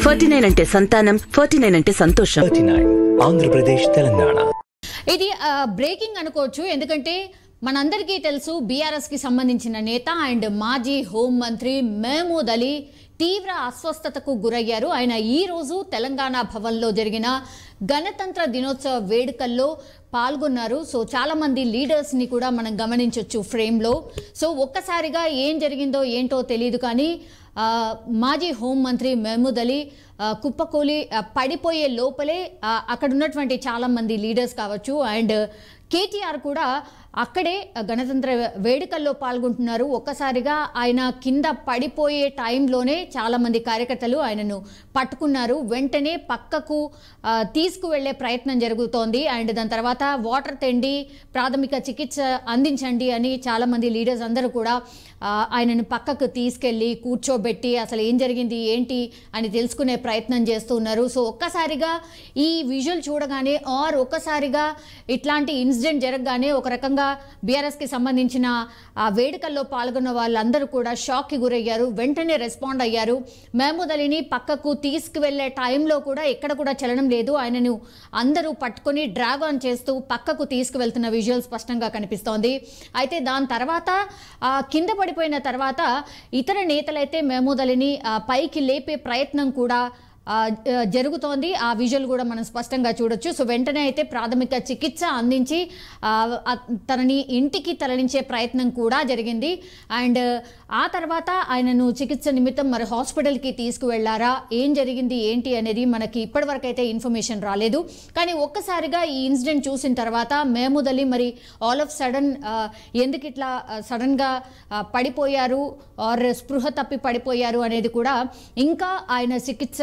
49 అంటే సంతానం, 49 అంటే సంతోషం. 49 ఆంధ్రప్రదేశ్ తెలంగాణ. ఇది బ్రేకింగ్ అనుకోవచ్చు, ఎందుకంటే మనందరికీ తెలుసు బీఆర్ఎస్ కి సంబంధించిన నేత అండ్ మాజీ హోంమంత్రి మహమూద్ అలీ తీవ్ర అస్వస్థతకు గురయ్యారు. ఆయన ఈ రోజు తెలంగాణ భవన్లో జరిగిన గణతంత్ర దినోత్సవ వేడుకల్లో పాల్గొన్నారు. సో చాలా మంది లీడర్స్ ని కూడా మనం గమనించవచ్చు ఫ్రేమ్ లో. సో ఒక్కసారిగా ఏం జరిగిందో ఏంటో తెలియదు, కానీ మాజీ హోంమంత్రి మహమూద్ అలీ కుప్పకూలి పడిపోయే లోపలే అక్కడ ఉన్నటువంటి చాలా మంది లీడర్స్ కావచ్చు అండ్ కేటీఆర్ కూడా అక్కడే గణతంత్ర వేడుకల్లో పాల్గొంటున్నారు. ఒక్కసారిగా ఆయన కింద పడిపోయే టైంలోనే చాలామంది కార్యకర్తలు ఆయనను పట్టుకున్నారు. వెంటనే పక్కకు తీసుకువెళ్లే ప్రయత్నం జరుగుతోంది అండ్ దాని తర్వాత వాటర్ తెండి ప్రాథమిక చికిత్స అందించండి అని చాలామంది లీడర్స్ అందరూ కూడా ఆయనను పక్కకు తీసుకెళ్ళి కూర్చోబెట్టి అసలు ఏం జరిగింది ఏంటి అని తెలుసుకునే ప్రయత్నం చేస్తున్నారు. సో ఒక్కసారిగా ఈ విజువల్ చూడగానే ఒక్కసారిగా ఇట్లాంటి ఇన్సిడెంట్ జరగగానే ఒక రకంగా బీఆర్ఎస్కి సంబంధించిన వేడుకల్లో పాల్గొన్న వాళ్ళందరూ కూడా షాక్కి గురయ్యారు. వెంటనే రెస్పాండ్ అయ్యారు. మహమూద్ అలీని పక్కకు తీసుకువెళ్లే టైంలో కూడా ఎక్కడ కూడా చలనం లేదు. ఆయనను అందరూ పట్టుకొని డ్రాగ్ ఆన్ చేస్తూ పక్కకు తీసుకువెళ్తున్న విజువల్ స్పష్టంగా కనిపిస్తోంది. అయితే దాని తర్వాత కింద పడిపోయిన తర్వాత ఇతర నేతలైతే మహమూద్ అలీని పైకి లేపే ప్రయత్నం కూడా జరుగుతోంది. ఆ విజువల్ కూడా మనం స్పష్టంగా చూడొచ్చు. సో వెంటనే అయితే ప్రాథమిక చికిత్స అందించి తనని ఇంటికి తరలించే ప్రయత్నం కూడా జరిగింది అండ్ ఆ తర్వాత ఆయనను చికిత్స నిమిత్తం మరి హాస్పిటల్కి తీసుకువెళ్లారా, ఏం జరిగింది ఏంటి అనేది మనకి ఇప్పటివరకు అయితే ఇన్ఫర్మేషన్ రాలేదు. కానీ ఒక్కసారిగా ఈ ఇన్సిడెంట్ చూసిన తర్వాత మహమూద్ అలీ మరి ఆల్ ఆఫ్ సడన్ ఎందుకు ఇట్లా సడన్గా పడిపోయారు ఆర్ స్పృహ తప్పి పడిపోయారు అనేది కూడా ఇంకా ఆయన చికిత్స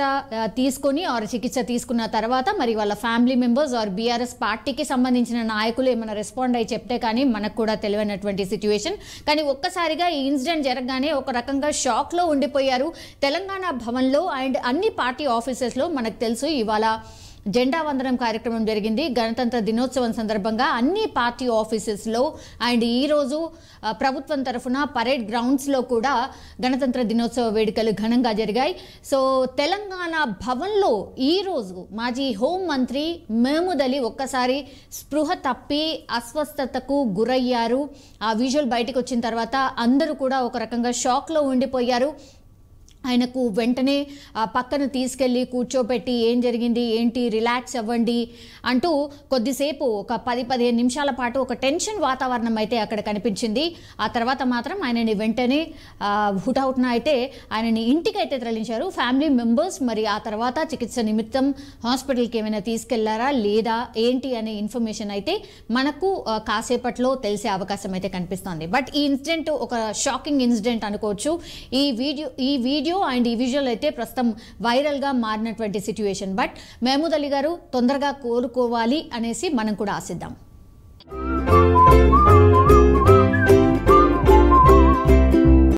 తీసుకున్న తర్వాత మరి వాళ్ళ ఫ్యామిలీ మెంబర్స్ ఆర్ బీఆర్ఎస్ పార్టీకి సంబంధించిన నాయకులు ఏమైనా రెస్పాండ్ అయ్యి చెప్తే కానీ మనకు కూడా తెలియనటువంటి సిచ్యువేషన్. కానీ ఒక్కసారిగా ఈ ఇన్సిడెంట్ జరగగానే ఒక రకంగా షాక్లో ఉండిపోయారు తెలంగాణ భవన్లో అండ్ అన్ని పార్టీ ఆఫీసెస్లో. మనకు తెలుసు ఇవాళ జెండా వందనం కార్యక్రమం జరిగింది గణతంత్ర దినోత్సవం సందర్భంగా అన్ని పార్టీ ఆఫీసెస్లో అండ్ ఈరోజు ప్రభుత్వం తరఫున పరేడ్ గ్రౌండ్స్లో కూడా గణతంత్ర దినోత్సవ వేడుకలు ఘనంగా జరిగాయి. సో తెలంగాణ భవన్లో ఈరోజు మాజీ హోంమంత్రి మహమూద్ అలీ ఒక్కసారి స్పృహ తప్పి అస్వస్థతకు గురయ్యారు. ఆ విజువల్ బయటకు వచ్చిన తర్వాత అందరూ కూడా ఒక రకంగా షాక్లో ఉండిపోయారు. ఆయనకు వెంటనే పక్కన తీసుకెళ్ళి కూర్చోపెట్టి ఏం జరిగింది ఏంటి రిలాక్స్ అవ్వండి అంటూ కొద్దిసేపు ఒక 10-15 నిమిషాల పాటు ఒక టెన్షన్ వాతావరణం అయితే అక్కడ కనిపించింది. ఆ తర్వాత మాత్రం ఆయనని వెంటనే హుటాహుటిన అయితే ఆయనని ఇంటికి అయితే తరలించారు ఫ్యామిలీ మెంబర్స్. మరి ఆ తర్వాత చికిత్స నిమిత్తం హాస్పిటల్కి ఏమైనా తీసుకెళ్లారా లేదా ఏంటి అనే ఇన్ఫర్మేషన్ అయితే మనకు కాసేపట్లో తెలిసే అవకాశం అయితే కనిపిస్తోంది. బట్ ఈ ఇన్సిడెంట్ ఒక షాకింగ్ ఇన్సిడెంట్ అనుకోవచ్చు. ఈ వీడియో అండ్ ఈ విజువల్ అయితే ప్రస్తుతం వైరల్ గా మారినటువంటి సిచ్యువేషన్. బట్ మహమూద్ అలీ గారు తొందరగా కోలుకోవాలి అనేసి మనం కూడా ఆశిద్దాం.